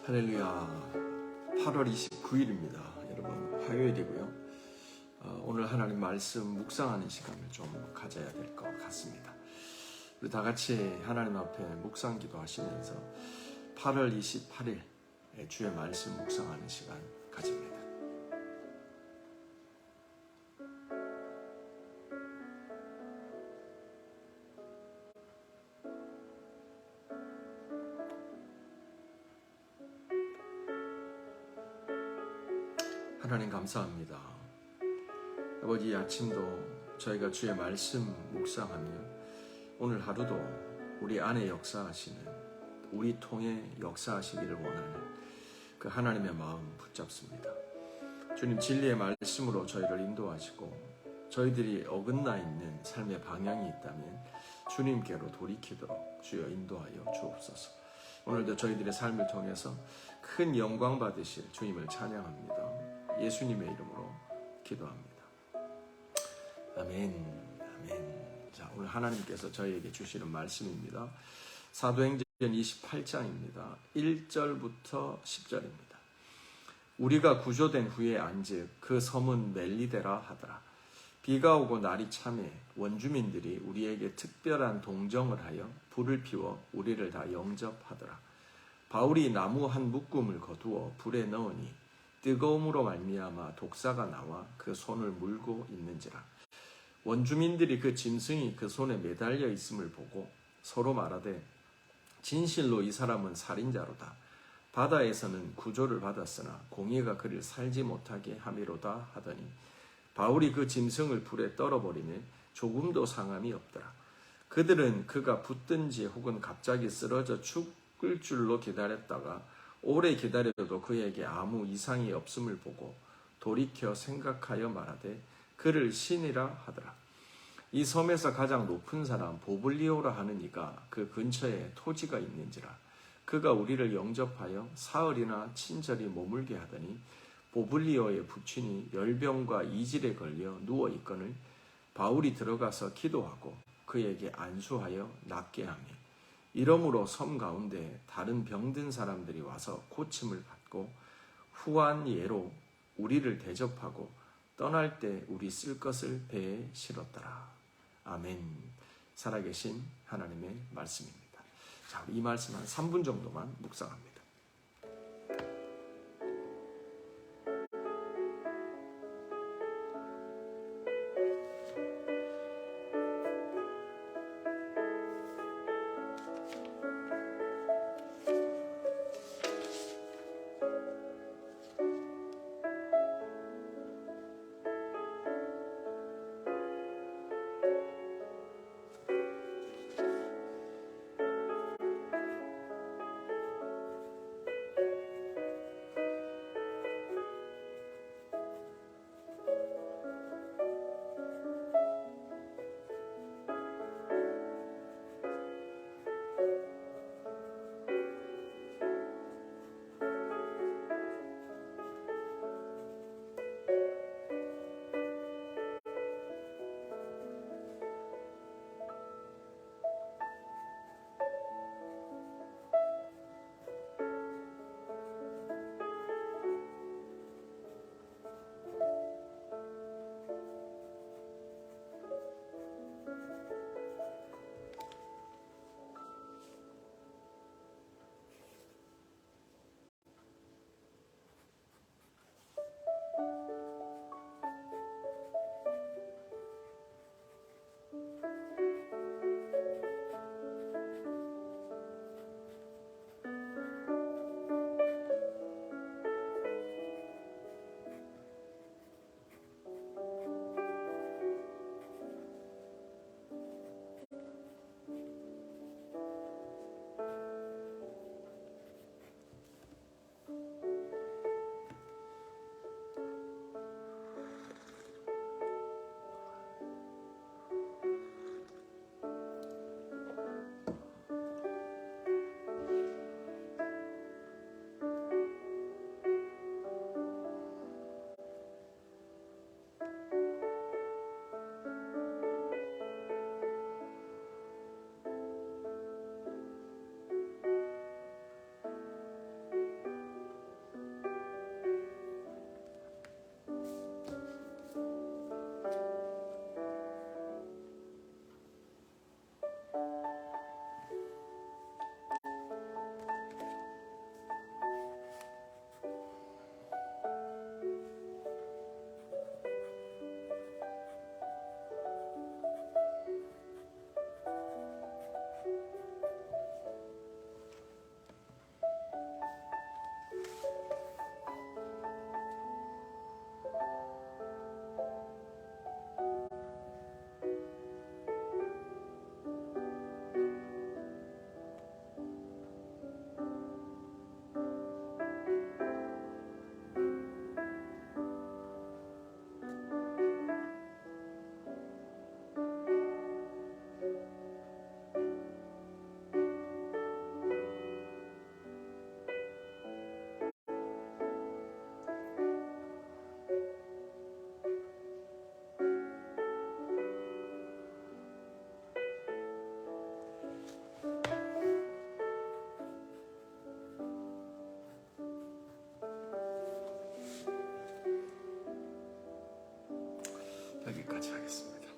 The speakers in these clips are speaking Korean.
할렐루야. 8월 29일입니다. 여러분, 화요일이고요. 오늘 하나님 말씀 묵상하는 시간을 좀 가져야 될 것 같습니다. 우리 다 같이 하나님 앞에 묵상 기도하시면서 8월 28일 주의 말씀 묵상하는 시간 가집니다. 하나님 감사합니다. 아버지, 아침도 저희가 주의 말씀 묵상하며 오늘 하루도 우리 안에 역사하시는, 우리 통해 역사하시기를 원하는 그 하나님의 마음 붙잡습니다. 주님, 진리의 말씀으로 저희를 인도하시고 저희들이 어긋나 있는 삶의 방향이 있다면 주님께로 돌이키도록 주여 인도하여 주옵소서. 오늘도 저희들의 삶을 통해서 큰 영광 받으실 주님을 찬양합니다. 예수님의 이름으로 기도합니다. 아멘. 아멘. 자, 오늘 하나님께서 저희에게 주시는 말씀입니다. 사도행전 28장입니다. 1절부터 10절입니다. 우리가 구조된 후에 안즉 그 섬은 멜리데라 하더라. 비가 오고 날이 참해 원주민들이 우리에게 특별한 동정을 하여 불을 피워 우리를 다 영접하더라. 바울이 나무 한 묶음을 거두어 불에 넣으니 뜨거움으로 말미암아 독사가 나와 그 손을 물고 있는지라. 원주민들이 그 짐승이 그 손에 매달려 있음을 보고 서로 말하되 진실로 이 사람은 살인자로다. 바다에서는 구조를 받았으나 공의가 그를 살지 못하게 함이로다 하더니 바울이 그 짐승을 불에 떨어버리니 조금도 상함이 없더라. 그들은 그가 붙든지 혹은 갑자기 쓰러져 죽을 줄로 기다렸다가 오래 기다려도 그에게 아무 이상이 없음을 보고 돌이켜 생각하여 말하되 그를 신이라 하더라. 이 섬에서 가장 높은 사람 보블리오라 하는 이가 그 근처에 토지가 있는지라. 그가 우리를 영접하여 사흘이나 친절히 머물게 하더니 보블리오의 부친이 열병과 이질에 걸려 누워 있거늘 바울이 들어가서 기도하고 그에게 안수하여 낫게 하며 이러므로 섬 가운데 다른 병든 사람들이 와서 고침을 받고 후한 예로 우리를 대접하고 떠날 때 우리 쓸 것을 배에 실었더라. 아멘. 살아계신 하나님의 말씀입니다. 자, 이 말씀 한 3분 정도만 묵상합니다. 같이 하겠습니다.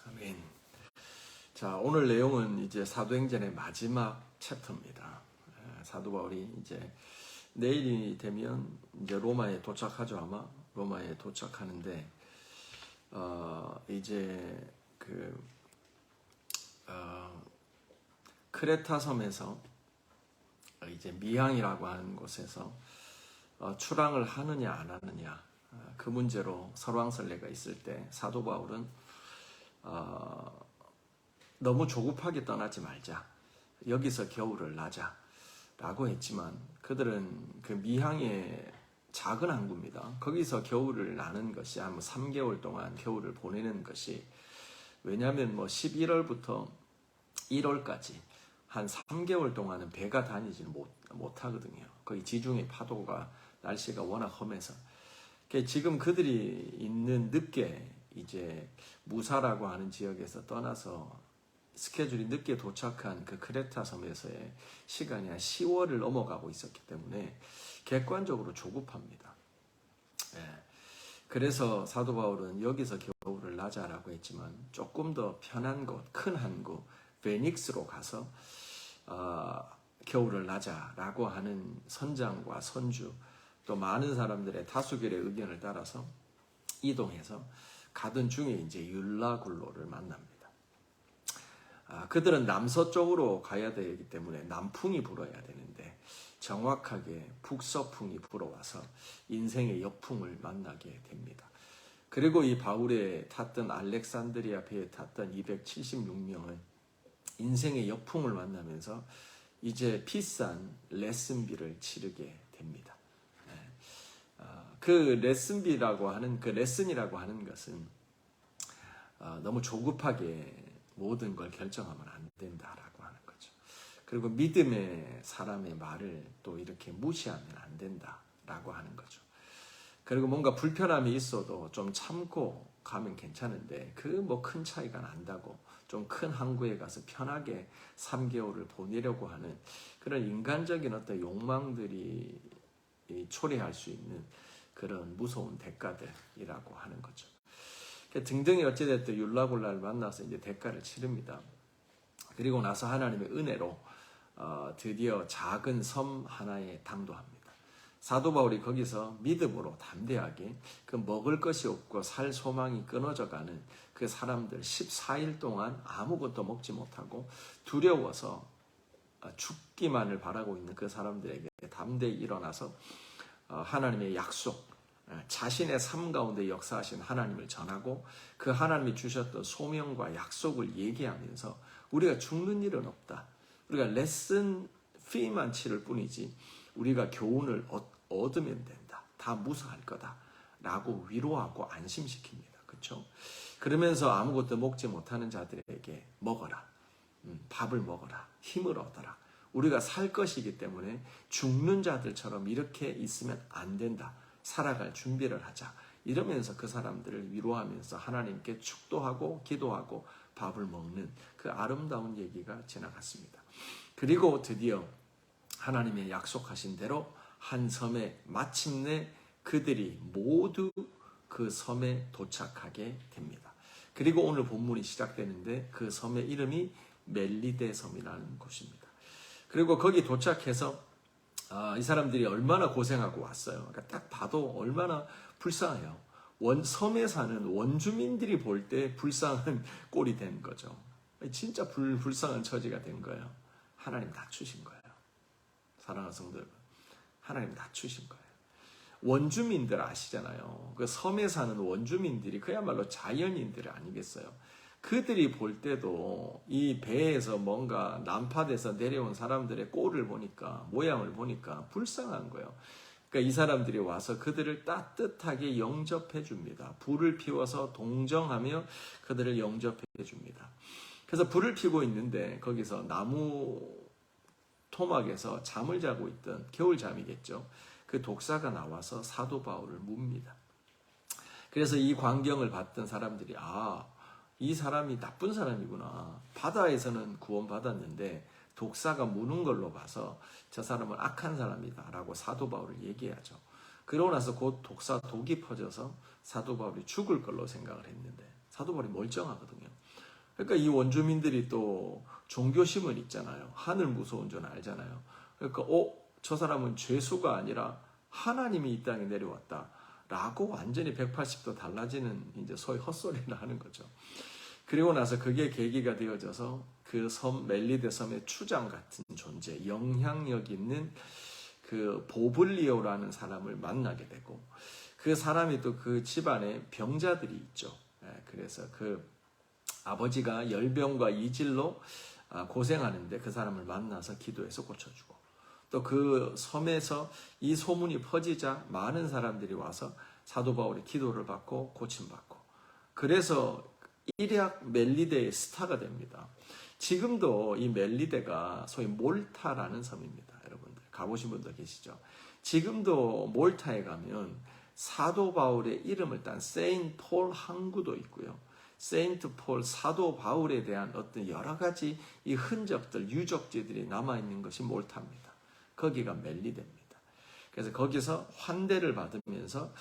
아멘. 자, 오늘 내용은 이제 사도행전의 마지막 챕터입니다. 사도 바울이 이제 내일이 되면 이제 로마에 도착하죠. 아마 로마에 도착하는데 이제 크레타 섬에서 이제 미항이라고 하는 곳에서 출항을 하느냐 안 하느냐 그 문제로 설왕설래가 있을 때 사도 바울은 너무 조급하게 떠나지 말자, 여기서 겨울을 나자 라고 했지만 그들은 그 미항의 작은 항구입니다. 거기서 겨울을 나는 것이 한 3개월 동안 겨울을 보내는 것이, 왜냐하면 11월부터 1월까지 한 3개월 동안은 배가 다니지는 못하거든요. 거의 지중해 파도가, 날씨가 워낙 험해서. 지금 그들이 있는 늦게 이제 무사라고 하는 지역에서 떠나서 스케줄이 늦게 도착한 그 크레타 섬에서의 시간이 한 10월을 넘어가고 있었기 때문에 객관적으로 조급합니다. 그래서 사도 바울은 여기서 겨울을 나자라고 했지만 조금 더 편한 곳, 큰 항구 베닉스로 가서 겨울을 나자라고 하는 선장과 선주, 또 많은 사람들의 다수결의 의견을 따라서 이동해서 가던 중에 이제 율라굴로를 만납니다. 그들은 남서쪽으로 가야 되기 때문에 남풍이 불어야 되는데 정확하게 북서풍이 불어와서 인생의 역풍을 만나게 됩니다. 그리고 이 바울의 탔던 알렉산드리아 배에 탔던 276명은 인생의 역풍을 만나면서 이제 비싼 레슨비를 치르게 됩니다. 그 레슨비라고 하는, 그 레슨이라고 하는 것은 너무 조급하게 모든 걸 결정하면 안 된다라고 하는 거죠. 그리고 믿음의 사람의 말을 또 이렇게 무시하면 안 된다라고 하는 거죠. 그리고 뭔가 불편함이 있어도 좀 참고 가면 괜찮은데 그 큰 차이가 난다고 좀 큰 항구에 가서 편하게 3개월을 보내려고 하는 그런 인간적인 어떤 욕망들이 초래할 수 있는 그런 무서운 대가들이라고 하는 거죠. 등등이 어찌됐든 율라굴라를 만나서 이제 대가를 치릅니다. 그리고 나서 하나님의 은혜로 드디어 작은 섬 하나에 당도합니다. 사도 바울이 거기서 믿음으로 담대하게 그 먹을 것이 없고 살 소망이 끊어져가는 그 사람들 14일 동안 아무것도 먹지 못하고 두려워서 죽기만을 바라고 있는 그 사람들에게 담대히 일어나서 하나님의 약속, 자신의 삶 가운데 역사하신 하나님을 전하고 그 하나님이 주셨던 소명과 약속을 얘기하면서 우리가 죽는 일은 없다. 우리가 레슨 피만 치를 뿐이지 우리가 교훈을 얻으면 된다. 다 무사할 거다. 라고 위로하고 안심시킵니다. 그렇죠? 그러면서 아무것도 먹지 못하는 자들에게 먹어라. 밥을 먹어라. 힘을 얻어라. 우리가 살 것이기 때문에 죽는 자들처럼 이렇게 있으면 안 된다. 살아갈 준비를 하자. 이러면서 그 사람들을 위로하면서 하나님께 축도하고 기도하고 밥을 먹는 그 아름다운 얘기가 지나갔습니다. 그리고 드디어 하나님의 약속하신 대로 한 섬에 마침내 그들이 모두 그 섬에 도착하게 됩니다. 그리고 오늘 본문이 시작되는데 그 섬의 이름이 멜리데 섬이라는 곳입니다. 그리고 거기 도착해서 이 사람들이 얼마나 고생하고 왔어요. 그러니까 딱 봐도 얼마나 불쌍해요. 섬에 사는 원주민들이 볼 때 불쌍한 꼴이 된 거죠. 진짜 불쌍한 처지가 된 거예요. 하나님 낮추신 거예요. 사랑하는 성도 여러분, 하나님 낮추신 거예요. 원주민들 아시잖아요. 그 섬에 사는 원주민들이 그야말로 자연인들 아니겠어요. 그들이 볼 때도 이 배에서 뭔가 난파돼서 내려온 사람들의 꼴을 보니까, 모양을 보니까 불쌍한 거예요. 그러니까 이 사람들이 와서 그들을 따뜻하게 영접해 줍니다. 불을 피워서 동정하며 그들을 영접해 줍니다. 그래서 불을 피고 있는데 거기서 나무 토막에서 잠을 자고 있던, 겨울잠이겠죠. 그 독사가 나와서 사도 바울을 묻니다. 그래서 이 광경을 봤던 사람들이 이 사람이 나쁜 사람이구나. 바다에서는 구원받았는데 독사가 무는 걸로 봐서 저 사람은 악한 사람이다 라고 사도 바울을 얘기하죠. 그러고 나서 곧 독이 퍼져서 사도 바울이 죽을 걸로 생각을 했는데 사도 바울이 멀쩡하거든요. 그러니까 이 원주민들이 또 종교심은 있잖아요. 하늘 무서운 줄 알잖아요. 그러니까 저 사람은 죄수가 아니라 하나님이 이 땅에 내려왔다 라고 완전히 180도 달라지는 이제 소위 헛소리를 하는 거죠. 그리고 나서 그게 계기가 되어져서 그 섬 멜리데 섬의 추장 같은 존재, 영향력 있는 그 보블리오라는 사람을 만나게 되고 그 사람이 또 그 집안에 병자들이 있죠. 그래서 그 아버지가 열병과 이질로 고생하는데 그 사람을 만나서 기도해서 고쳐주고 또 그 섬에서 이 소문이 퍼지자 많은 사람들이 와서 사도 바울의 기도를 받고 고침받고 그래서 일약 멜리데의 스타가 됩니다. 지금도 이 멜리데가 소위 몰타라는 섬입니다. 여러분들 가보신 분들 계시죠? 지금도 몰타에 가면 사도 바울의 이름을 딴 세인트 폴 항구도 있고요. 세인트 폴 사도 바울에 대한 어떤 여러 가지 이 흔적들, 유적지들이 남아있는 것이 몰타입니다. 거기가 멜리데입니다. 그래서 거기서 환대를 받으면서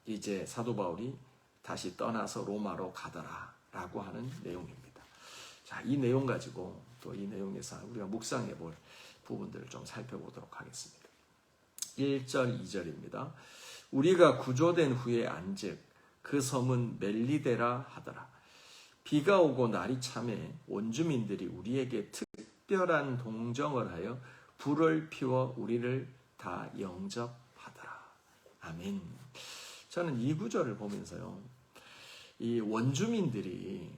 이제 사도 바울이 다시 떠나서 로마로 가더라라고 하는 내용입니다. 자, 이 내용 가지고 또 이 내용에서 우리가 묵상해 볼 부분들을 좀 살펴보도록 하겠습니다. 1절, 2절입니다. 우리가 구조된 후에 안즉 그 섬은 멜리데라 하더라. 비가 오고 날이 참에 원주민들이 우리에게 특별한 동정을 하여 불을 피워 우리를 다 영접하더라. 아멘. 저는 이 구절을 보면서요, 이 원주민들이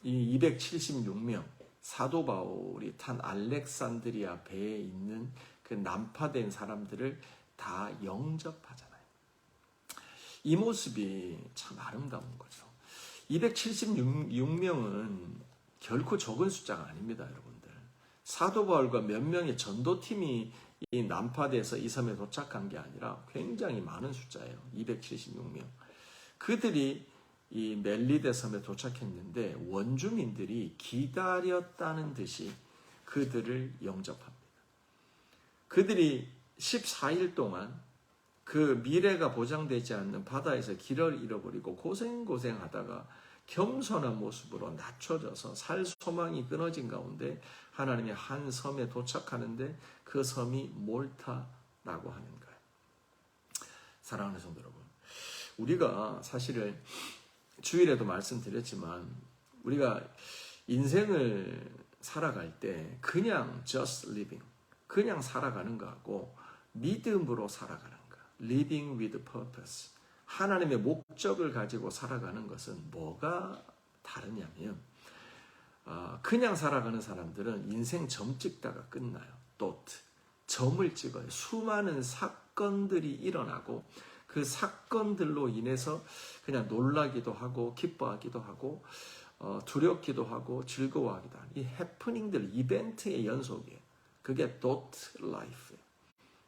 이 276명 사도 바울이 탄 알렉산드리아 배에 있는 그 난파된 사람들을 다 영접하잖아요. 이 모습이 참 아름다운 거죠. 276명은 결코 적은 숫자가 아닙니다, 여러분들. 사도 바울과 몇 명의 전도팀이 이 난파돼서 이 섬에 도착한 게 아니라 굉장히 많은 숫자예요. 276명. 그들이 이 멜리데 섬에 도착했는데 원주민들이 기다렸다는 듯이 그들을 영접합니다. 그들이 14일 동안 그 미래가 보장되지 않는 바다에서 길을 잃어버리고 고생하다가 겸손한 모습으로 낮춰져서 살 소망이 끊어진 가운데 하나님의 한 섬에 도착하는데 그 섬이 몰타라고 하는 거예요. 사랑하는 성도 여러분, 우리가 사실은 주일에도 말씀드렸지만 우리가 인생을 살아갈 때 그냥 just living, 그냥 살아가는 거하고 믿음으로 살아가는 거, living with purpose, 하나님의 목적을 가지고 살아가는 것은 뭐가 다르냐면 그냥 살아가는 사람들은 인생 점 찍다가 끝나요. dot, 점을 찍어요. 수많은 사건들이 일어나고 그 사건들로 인해서 그냥 놀라기도 하고 기뻐하기도 하고 두렵기도 하고 즐거워하기도 하는 이 해프닝들, 이벤트의 연속이에요. 그게 dot life예요.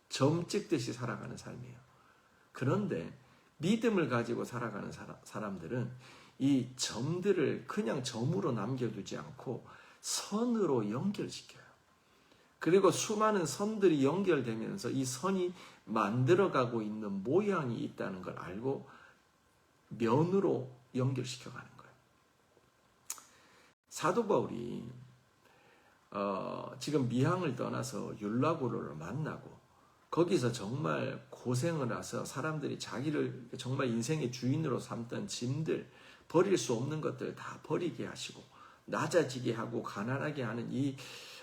점 찍듯이 살아가는 삶이에요. 그런데 믿음을 가지고 살아가는 사람들은 이 점들을 그냥 점으로 남겨두지 않고 선으로 연결시켜요. 그리고 수많은 선들이 연결되면서 이 선이 만들어가고 있는 모양이 있다는 걸 알고 면으로 연결시켜가는 거예요. 사도 바울이 지금 미항을 떠나서 율라고로를 만나고 거기서 정말 고생을 해서 사람들이 자기를 정말 인생의 주인으로 삼던 짐들, 버릴 수 없는 것들 다 버리게 하시고 낮아지게 하고 가난하게 하는 이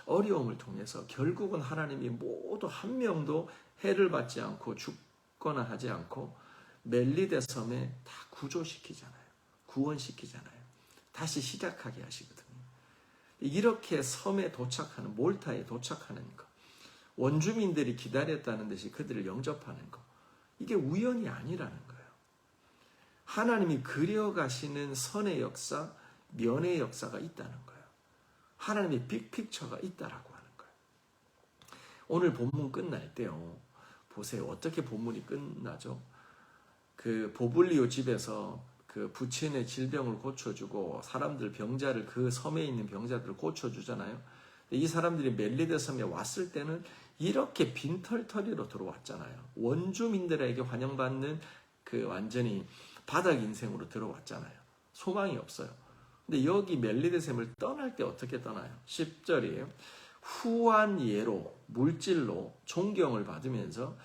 어려움을 통해서 결국은 하나님이 모두 한 명도 해를 받지 않고 죽거나 하지 않고 멜리데 섬에 다 구조시키잖아요. 구원시키잖아요. 다시 시작하게 하시거든요. 이렇게 섬에 도착하는, 몰타에 도착하는 것, 원주민들이 기다렸다는 듯이 그들을 영접하는 것, 이게 우연이 아니라는 거예요. 하나님이 그려가시는 선의 역사, 면의 역사가 있다는 거예요. 하나님의 빅픽처가 있다라고 하는 거예요. 오늘 본문 끝날 때요, 보세요. 어떻게 본문이 끝나죠? 그 보블리오 집에서 그 부친의 질병을 고쳐주고 사람들 병자를, 그 섬에 있는 병자들을 고쳐주잖아요. 이 사람들이 멜리데 섬에 왔을 때는 이렇게 빈털터리로 들어왔잖아요. 원주민들에게 환영받는 그 완전히 바닥 인생으로 들어왔잖아요. 소망이 없어요. 근데 여기 멜리데 섬을 떠날 때 어떻게 떠나요? 10절이에요. 후한 예로 물질로 존경을 받으면서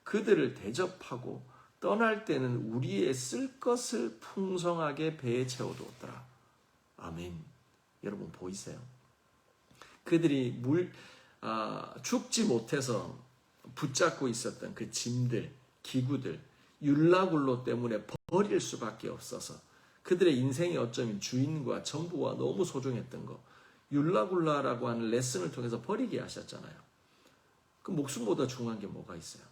그들을 대접하고 떠날 때는 우리의 쓸 것을 풍성하게 배에 채워두었더라. 아멘. 여러분 보이세요? 그들이 죽지 못해서 붙잡고 있었던 그 짐들, 기구들, 율라굴로 때문에 버릴 수밖에 없어서 그들의 인생이 어쩌면 주인과 전부와 너무 소중했던 거, 율라굴라라고 하는 레슨을 통해서 버리게 하셨잖아요. 그 목숨보다 중요한 게 뭐가 있어요?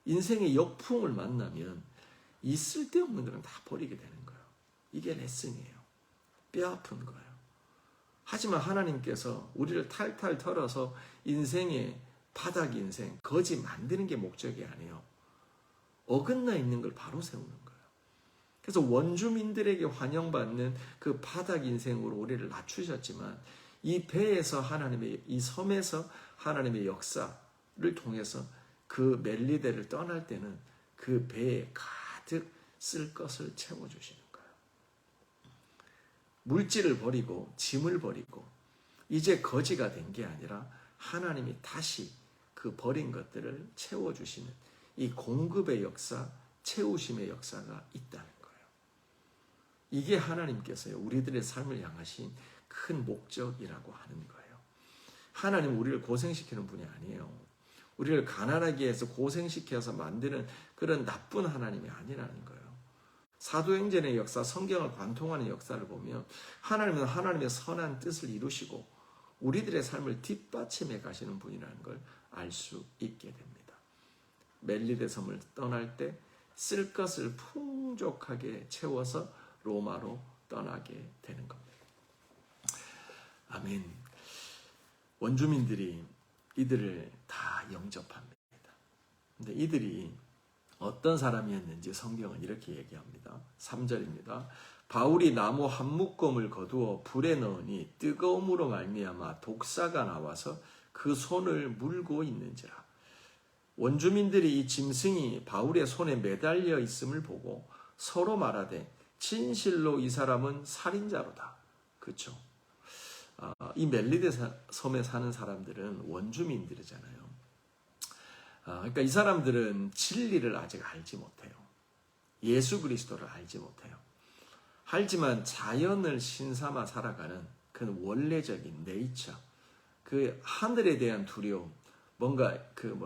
인생의 역풍을 만나면 이 쓸데없는 거는 다 버리게 되는 거예요. 이게 레슨이에요. 뼈 아픈 거예요. 하지만 하나님께서 우리를 탈탈 털어서 인생의 바닥 인생, 거지 만드는 게 목적이 아니에요. 어긋나 있는 걸 바로 세우는 거예요. 그래서 원주민들에게 환영받는 그 바닥 인생으로 우리를 낮추셨지만 이 배에서 하나님의, 이 섬에서 하나님의 역사를 통해서 그 멜리데를 떠날 때는 그 배에 가득 쓸 것을 채워주시는 거예요. 물질을 버리고 짐을 버리고 이제 거지가 된 게 아니라 하나님이 다시 그 버린 것들을 채워주시는 이 공급의 역사, 채우심의 역사가 있다는 거예요. 이게 하나님께서요, 우리들의 삶을 향하신 큰 목적이라고 하는 거예요. 하나님은 우리를 고생시키는 분이 아니에요. 우리를 가난하게 해서 고생시켜서 만드는 그런 나쁜 하나님이 아니라는 거예요. 사도행전의 역사, 성경을 관통하는 역사를 보면 하나님은 하나님의 선한 뜻을 이루시고 우리들의 삶을 뒷받침해 가시는 분이라는 걸 알 수 있게 됩니다. 멜리데 섬을 떠날 때 쓸 것을 풍족하게 채워서 로마로 떠나게 되는 겁니다. 아멘. 원주민들이 이들을 다 영접합니다. 근데 이들이 어떤 사람이었는지 성경은 이렇게 얘기합니다. 3절입니다. 바울이 나무 한 묶음을 거두어 불에 넣으니 뜨거움으로 말미암아 독사가 나와서 그 손을 물고 있는지라. 원주민들이 이 짐승이 바울의 손에 매달려 있음을 보고 서로 말하되 진실로 이 사람은 살인자로다. 그렇죠? 이 멜리데 섬에 사는 사람들은 원주민들이잖아요. 그러니까 이 사람들은 진리를 아직 알지 못해요. 예수 그리스도를 알지 못해요. 하지만 자연을 신삼아 살아가는 그 원래적인 네이처, 그 하늘에 대한 두려움, 뭔가 그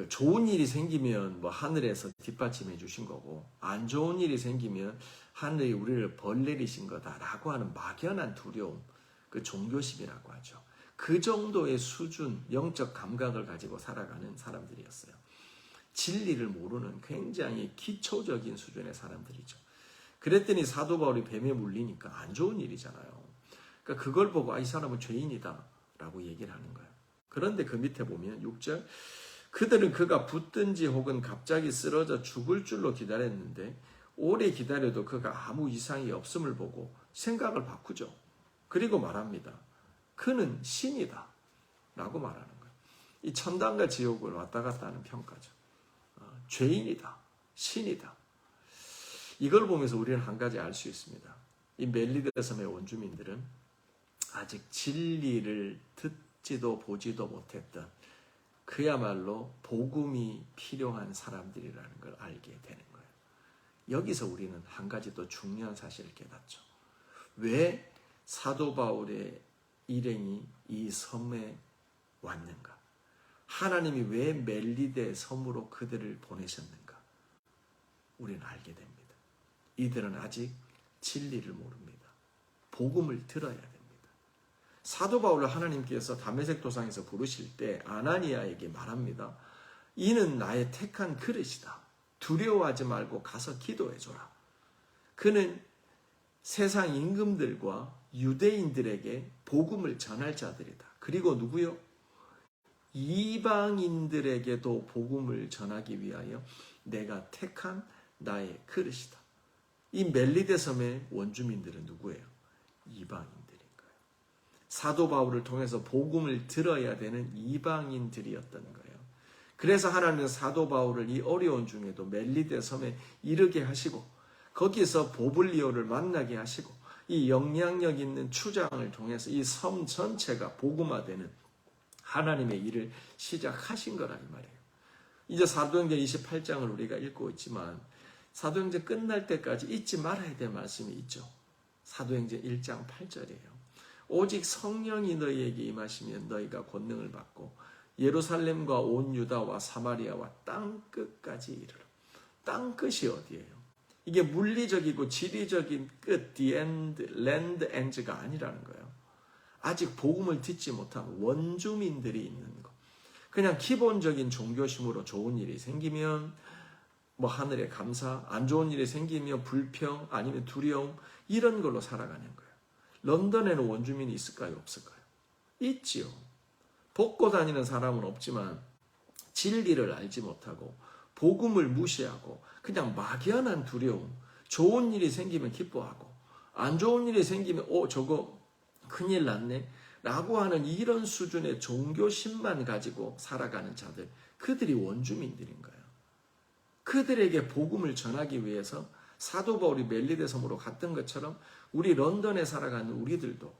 좋은 일이 생기면 뭐 하늘에서 뒷받침해 주신 거고 안 좋은 일이 생기면 하늘이 우리를 벌내리신 거다라고 하는 막연한 두려움, 그 종교심이라고 하죠. 그 정도의 수준, 영적 감각을 가지고 살아가는 사람들이었어요. 진리를 모르는 굉장히 기초적인 수준의 사람들이죠. 그랬더니 사도 바울이 뱀에 물리니까 안 좋은 일이잖아요. 그러니까 그걸 보고 이 사람은 죄인이다 라고 얘기를 하는 거예요. 그런데 그 밑에 보면 6절, 그들은 그가 붙든지 혹은 갑자기 쓰러져 죽을 줄로 기다렸는데 오래 기다려도 그가 아무 이상이 없음을 보고 생각을 바꾸죠. 그리고 말합니다. 그는 신이다 라고 말하는 거예요. 이 천당과 지옥을 왔다 갔다 하는 평가죠. 죄인이다, 신이다. 이걸 보면서 우리는 한 가지 알 수 있습니다. 이 멜리데 섬의 원주민들은 아직 진리를 듣지도 보지도 못했던 그야말로 복음이 필요한 사람들이라는 걸 알게 되는 거예요. 여기서 우리는 한 가지 더 중요한 사실을 깨닫죠. 왜 사도 바울의 일행이 이 섬에 왔는가? 하나님이 왜 멜리데 섬으로 그들을 보내셨는가? 우리는 알게 됩니다. 이들은 아직 진리를 모릅니다. 복음을 들어야 됩니다. 사도 바울을 하나님께서 다메섹 도상에서 부르실 때 아나니아에게 말합니다. 이는 나의 택한 그릇이다. 두려워하지 말고 가서 기도해줘라. 그는 세상 임금들과 유대인들에게 복음을 전할 자들이다. 그리고 누구요? 이방인들에게도 복음을 전하기 위하여 내가 택한 나의 그릇이다. 이 멜리데 섬의 원주민들은 누구예요? 이방인들이에요. 사도 바울을 통해서 복음을 들어야 되는 이방인들이었던 거예요. 그래서 하나님은 사도 바울을 이 어려운 중에도 멜리데 섬에 이르게 하시고 거기서 보블리오를 만나게 하시고 이 영향력 있는 추장을 통해서 이 섬 전체가 복음화되는 하나님의 일을 시작하신 거라 이 말이에요. 이제 사도행전 28장을 우리가 읽고 있지만 사도행전 끝날 때까지 잊지 말아야 될 말씀이 있죠. 사도행전 1장 8절이에요. 오직 성령이 너희에게 임하시면 너희가 권능을 받고 예루살렘과 온 유다와 사마리아와 땅끝까지 이르러. 땅끝이 어디예요? 이게 물리적이고 지리적인 끝, the end, land end가 아니라는 거예요. 아직 복음을 듣지 못한 원주민들이 있는 거. 그냥 기본적인 종교심으로 좋은 일이 생기면 뭐 하늘에 감사, 안 좋은 일이 생기면 불평, 아니면 두려움, 이런 걸로 살아가는 거예요. 런던에는 원주민이 있을까요? 없을까요? 있지요. 벗고 다니는 사람은 없지만 진리를 알지 못하고 복음을 무시하고 그냥 막연한 두려움, 좋은 일이 생기면 기뻐하고 안 좋은 일이 생기면 저거 큰일 났네 라고 하는 이런 수준의 종교심만 가지고 살아가는 자들, 그들이 원주민들인 거예요. 그들에게 복음을 전하기 위해서 사도 바울이 멜리데 섬으로 갔던 것처럼 우리 런던에 살아가는 우리들도,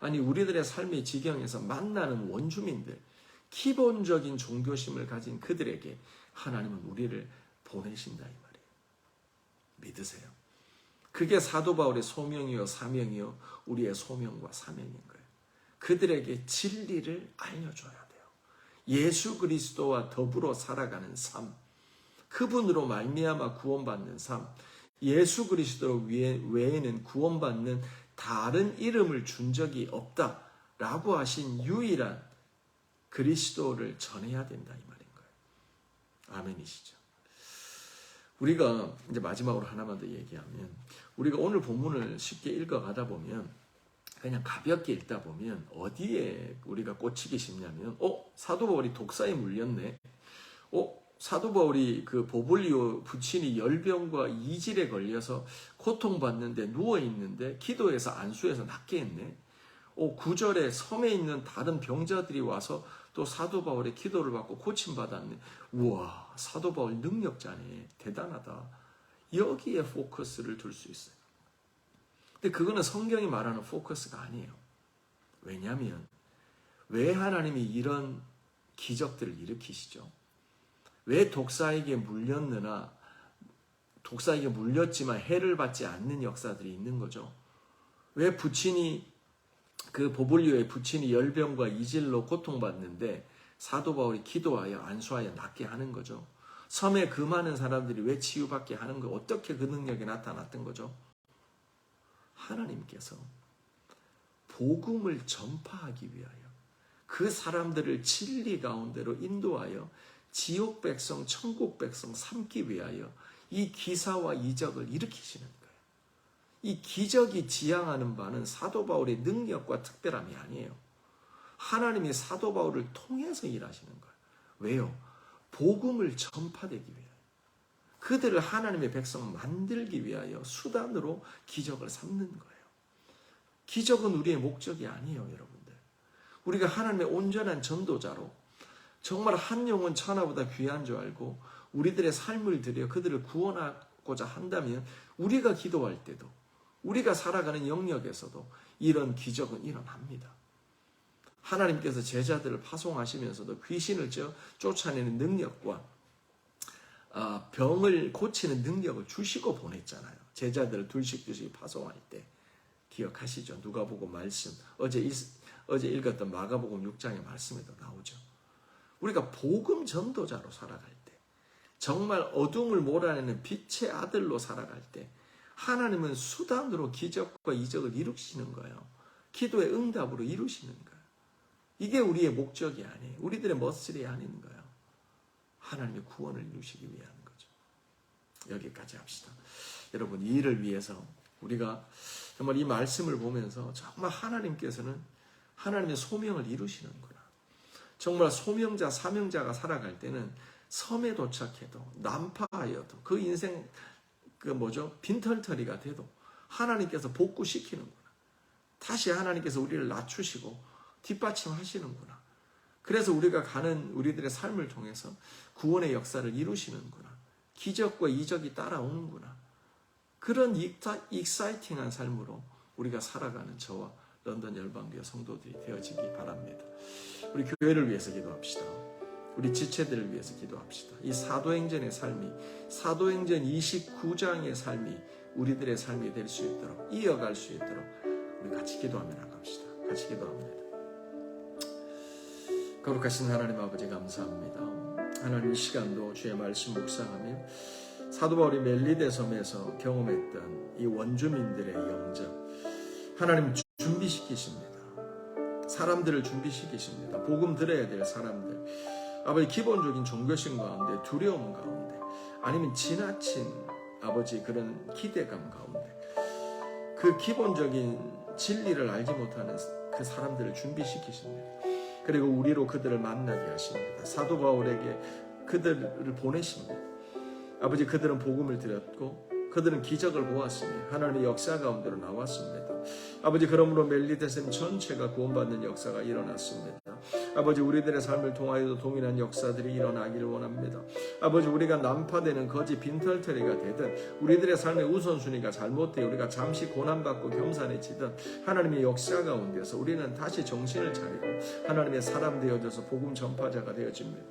아니 우리들의 삶의 지경에서 만나는 원주민들, 기본적인 종교심을 가진 그들에게 하나님은 우리를 보내신다 이 말이에요. 믿으세요. 그게 사도 바울의 소명이요 사명이요 우리의 소명과 사명인 거예요. 그들에게 진리를 알려줘야 돼요. 예수 그리스도와 더불어 살아가는 삶, 그분으로 말미암아 구원받는 삶, 예수 그리스도 외에는 구원받는 다른 이름을 준 적이 없다라고 하신 유일한 그리스도를 전해야 된다 이 말인 거예요. 아멘이시죠? 우리가 이제 마지막으로 하나만 더 얘기하면, 우리가 오늘 본문을 쉽게 읽어가다 보면 그냥 가볍게 읽다 보면 어디에 우리가 꽂히기 쉽냐면 사도 바울이 독사에 물렸네. 사도 바울이 그 보블리오 부친이 열병과 이질에 걸려서 고통받는데 누워있는데 기도해서 안수해서 낫게 했네. 9절에 섬에 있는 다른 병자들이 와서 또 사도 바울의 기도를 받고 고침받았네. 우와, 사도 바울 능력자네. 대단하다. 여기에 포커스를 둘 수 있어요. 근데 그거는 성경이 말하는 포커스가 아니에요. 왜냐하면 왜 하나님이 이런 기적들을 일으키시죠? 왜 독사에게 물렸느나, 독사에게 물렸지만 해를 받지 않는 역사들이 있는 거죠. 왜 부친이, 그 보블리오의 부친이 열병과 이질로 고통받는데 사도 바울이 기도하여 안수하여 낫게 하는 거죠. 섬에 그 많은 사람들이 왜 치유받게 하는 거, 어떻게 그 능력이 나타났던 거죠? 하나님께서 복음을 전파하기 위하여 그 사람들을 진리 가운데로 인도하여 지옥 백성, 천국 백성 삼기 위하여 이 기사와 이적을 일으키시는 거예요. 이 기적이 지향하는 바는 사도 바울의 능력과 특별함이 아니에요. 하나님이 사도 바울을 통해서 일하시는 거예요. 왜요? 복음을 전파되기 위하여, 그들을 하나님의 백성 만들기 위하여 수단으로 기적을 삼는 거예요. 기적은 우리의 목적이 아니에요, 여러분들. 우리가 하나님의 온전한 전도자로 정말 한 영혼 천하보다 귀한 줄 알고 우리들의 삶을 들여 그들을 구원하고자 한다면 우리가 기도할 때도, 우리가 살아가는 영역에서도 이런 기적은 일어납니다. 하나님께서 제자들을 파송하시면서도 귀신을 쫓아내는 능력과 병을 고치는 능력을 주시고 보냈잖아요. 제자들을 둘씩 파송할 때 기억하시죠? 누가복음 말씀, 어제 읽었던 마가복음 6장의 말씀에도 나오죠. 우리가 복음 전도자로 살아갈 때, 정말 어둠을 몰아내는 빛의 아들로 살아갈 때 하나님은 수단으로 기적과 이적을 이루시는 거예요. 기도의 응답으로 이루시는 거예요. 이게 우리의 목적이 아니에요. 우리들의 머슬이 아닌 거예요. 하나님의 구원을 이루시기 위한 거죠. 여기까지 합시다. 여러분, 이 일을 위해서 우리가 정말 이 말씀을 보면서 정말 하나님께서는 하나님의 소명을 이루시는구나. 정말 소명자, 사명자가 살아갈 때는 섬에 도착해도 난파하여도 그 인생 빈털터리가 돼도 하나님께서 복구시키는구나. 다시 하나님께서 우리를 낮추시고 뒷받침하시는구나. 그래서 우리가 가는 우리들의 삶을 통해서 구원의 역사를 이루시는구나. 기적과 이적이 따라오는구나. 그런 익사이팅한 삶으로 우리가 살아가는 저와 런던 열방교회 성도들이 되어지기 바랍니다. 우리 교회를 위해서 기도합시다. 우리 지체들을 위해서 기도합시다. 이 사도행전의 삶이, 사도행전 29장의 삶이 우리들의 삶이 될 수 있도록, 이어갈 수 있도록 우리 같이 기도하며 나갑시다. 같이 기도합니다. 거룩하신 하나님 아버지 감사합니다. 하나님 이 시간도 주의 말씀 묵상하며 사도 바울이 멜리데 섬에서 경험했던 이 원주민들의 영접, 하나님 준비시키십니다. 사람들을 준비시키십니다. 복음 들어야 될 사람들, 아버지 기본적인 종교심 가운데, 두려움 가운데, 아니면 지나친 아버지 그런 기대감 가운데, 그 기본적인 진리를 알지 못하는 그 사람들을 준비시키십니다. 그리고 우리로 그들을 만나게 하십니다. 사도 바울에게 그들을 보내십니다. 아버지 그들은 복음을 들었고 그들은 기적을 보았으며 하나님의 역사 가운데로 나왔습니다. 아버지 그러므로 멜리데섬 전체가 구원받는 역사가 일어났습니다. 아버지 우리들의 삶을 통하여도 동일한 역사들이 일어나기를 원합니다. 아버지 우리가 난파되는 거짓 빈털터리가 되든 우리들의 삶의 우선순위가 잘못되어 우리가 잠시 고난받고 겸손해지든 하나님의 역사 가운데서 우리는 다시 정신을 차리고 하나님의 사람 되어져서 복음 전파자가 되어집니다.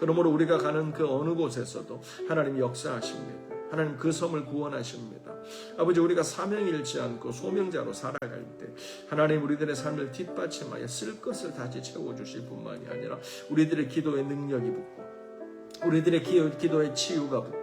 그러므로 우리가 가는 그 어느 곳에서도 하나님 역사하십니다. 하나님 그 섬을 구원하십니다. 아버지 우리가 사명 잃지 않고 소명자로 살아갈 때 하나님 우리들의 삶을 뒷받침하여 쓸 것을 다시 채워주실 뿐만이 아니라 우리들의 기도의 능력이 붙고 우리들의 기도의 치유가 붙고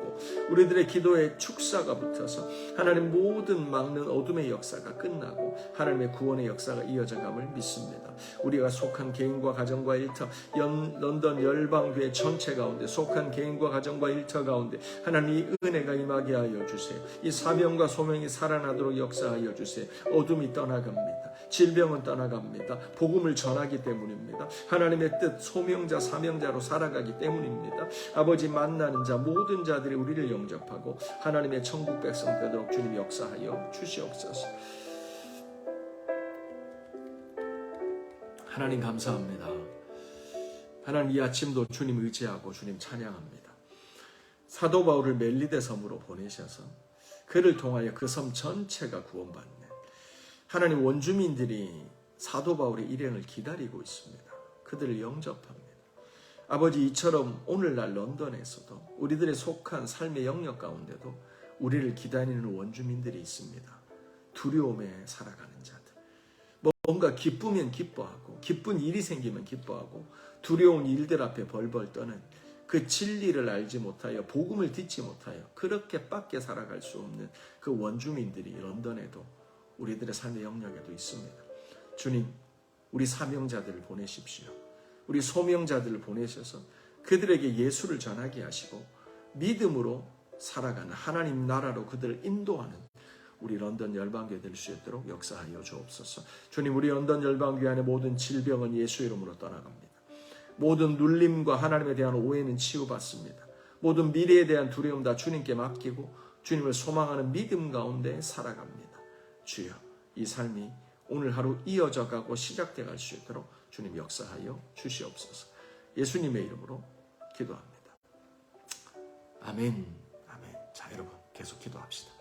우리들의 기도의 축사가 붙어서 하나님 모든 막는 어둠의 역사가 끝나고 하나님의 구원의 역사가 이어져감을 믿습니다. 우리가 속한 개인과 가정과 일터, 런던 열방교회 전체 가운데 속한 개인과 가정과 일터 가운데 하나님 이 은혜가 임하게 하여 주세요. 이 사명과 소명이 살아나도록 역사하여 주세요. 어둠이 떠나갑니다. 질병은 떠나갑니다. 복음을 전하기 때문입니다. 하나님의 뜻, 소명자, 사명자로 살아가기 때문입니다. 아버지 만나는 자 모든 자들이 우리를 영접하고 하나님의 천국 백성 되도록 주님 역사하여 주시옵소서. 하나님 감사합니다. 하나님 이 아침도 주님 의지하고 주님 찬양합니다. 사도 바울을 멜리데 섬으로 보내셔서 그를 통하여 그 섬 전체가 구원받는 하나님 원주민들이 사도 바울의 일행을 기다리고 있습니다. 그들을 영접합니다. 아버지 이처럼 오늘날 런던에서도 우리들의 속한 삶의 영역 가운데도 우리를 기다리는 원주민들이 있습니다. 두려움에 살아가는 자들, 뭔가 기쁘면 기뻐하고 기쁜 일이 생기면 기뻐하고 두려운 일들 앞에 벌벌 떠는 그 진리를 알지 못하여 복음을 듣지 못하여 그렇게밖에 살아갈 수 없는 그 원주민들이 런던에도 우리들의 삶의 영역에도 있습니다. 주님, 우리 사명자들을 보내십시오. 우리 소명자들을 보내셔서 그들에게 예수를 전하게 하시고 믿음으로 살아가는 하나님 나라로 그들을 인도하는 우리 런던 열방교회 될 수 있도록 역사하여 주옵소서. 주님, 우리 런던 열방교회 안에 모든 질병은 예수 이름으로 떠나갑니다. 모든 눌림과 하나님에 대한 오해는 치유받습니다. 모든 미래에 대한 두려움 다 주님께 맡기고 주님을 소망하는 믿음 가운데 살아갑니다. 주여, 이 삶이 오늘 하루 이어져 가고 시작돼 갈 수 있도록 주님 역사하여 주시옵소서. 예수님의 이름으로 기도합니다. 아멘. 아멘. 자, 여러분 계속 기도합시다.